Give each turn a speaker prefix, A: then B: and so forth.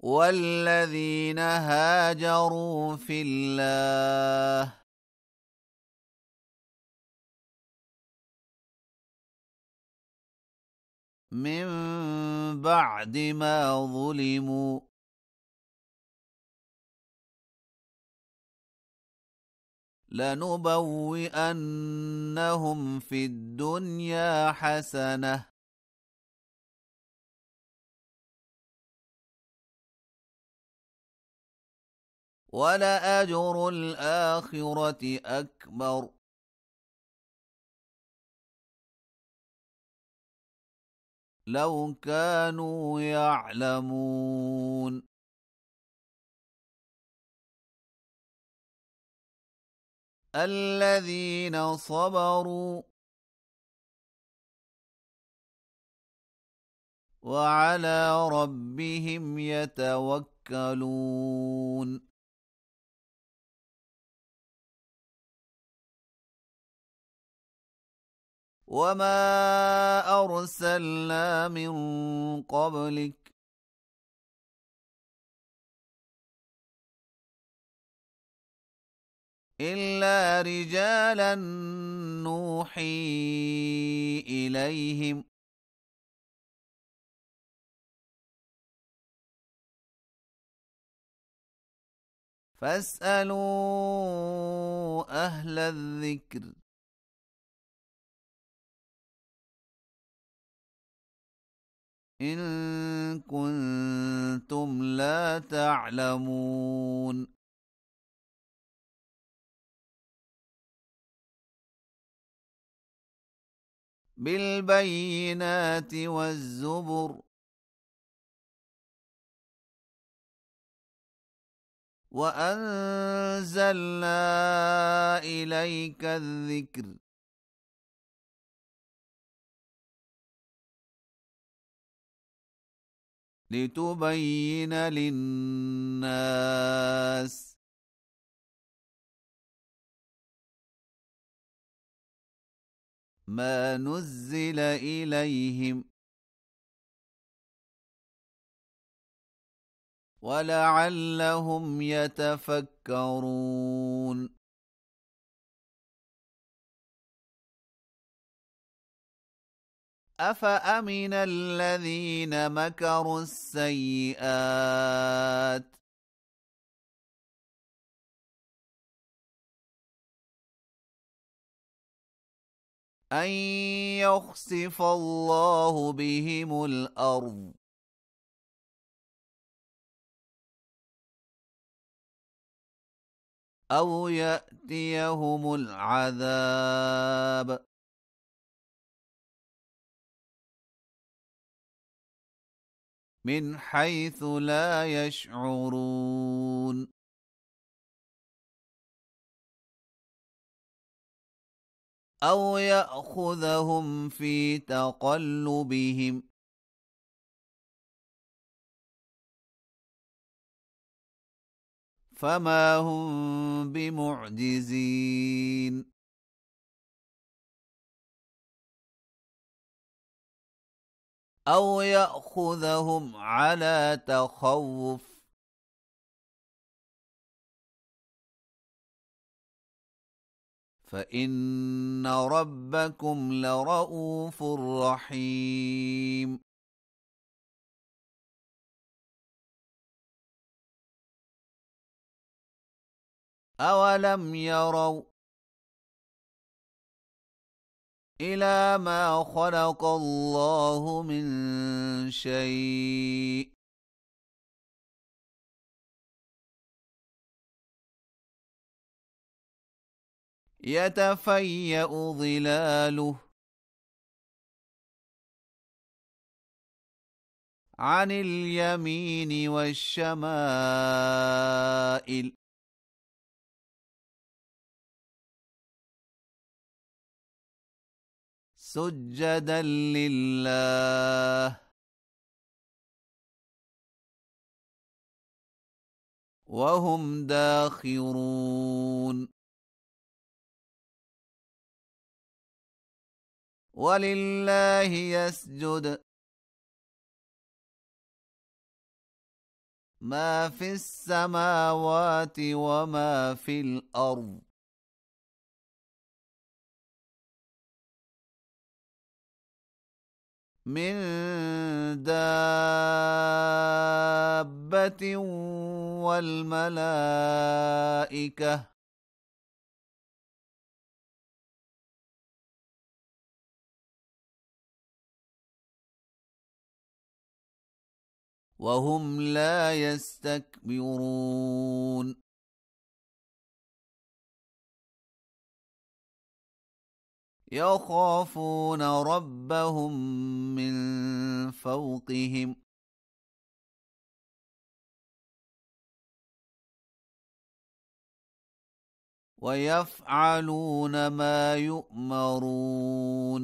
A: والذين هاجروا في الله من بعد ما ظلموا لنبوئنهم في الدنيا حسنة ولأجر الآخرة أكبر لو كانوا يعلمون الذين صبروا وعلى ربهم يتوكلون وما أرسلنا من قبلك إلا رجالا نوحي إليهم فاسألوا أهل الذكر إن كنتم لا تعلمون بالبينات والزبر وأنزلنا إليك الذكر لتبين للناس ما نزل إليهم ولعلهم يتفكرون أفأمن الذين مكروا السيئات أن يخسف الله بهم الأرض أو يأتيهم العذاب من حيث لا يشعرون أو يأخذهم في تقلبهم فما هم بمعجزين أو يأخذهم على تخوف فإن ربكم لرؤوف رحيم أولم يروا إلى ما خلق الله من شيء يتفيأ ظلاله عن اليمين والشمائل سجدا لله وهم داخرون ولله يسجد ما في السماوات وما في الأرض من دابة والملائكة وهم لا يستكبرون يخافون ربهم من فوقهم ويفعلون ما يؤمرون